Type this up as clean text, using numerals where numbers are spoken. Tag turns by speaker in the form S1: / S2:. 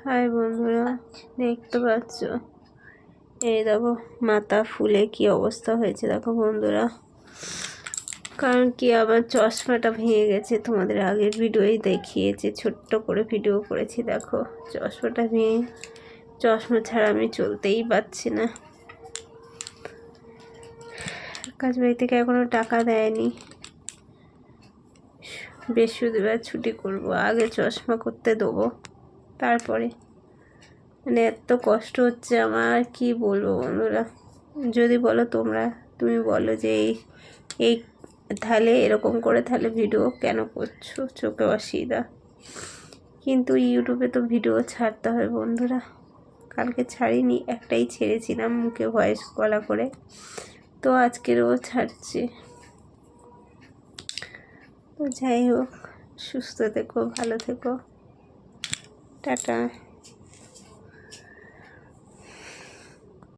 S1: High বন্ধুরা, দেখতে পাচ্ছ এই দেখো মাথা ফুলে কি অবস্থা হয়েছে। দেখো বন্ধুরা, কারণ কি আমার চশমাটা ভেঙে গেছে। তোমাদের আগের ভিডিওই দেখিয়েছে, ছোট্ট করে ভিডিও করেছি। দেখো চশমাটা ভেঙে, চশমা ছাড়া আমি চলতেই পারছি না। কাজ বাড়ি থেকে এখনো টাকা দেয়নি। বৃহস্পতিবার ছুটি করব, আগে চশমা করতে দেবো, তারপরে। মানে এত কষ্ট হচ্ছে আমার, কি বলবো বন্ধুরা। যদি বলো তুমি বলো যে এই তাহলে এরকম করে তাহলে ভিডিও কেন করছো, চোখে অসুবিধা। কিন্তু ইউটিউবে তো ভিডিও ছাড়তে হয় বন্ধুরা। কালকে ছাড়িনি, একটাই ছেড়েছিলাম মুখে ভয়েস গলা করে, তো আজকেরও ছাড়ছি। তো যাই হোক, সুস্থ থেকো, ভালো থেকো, টাটা।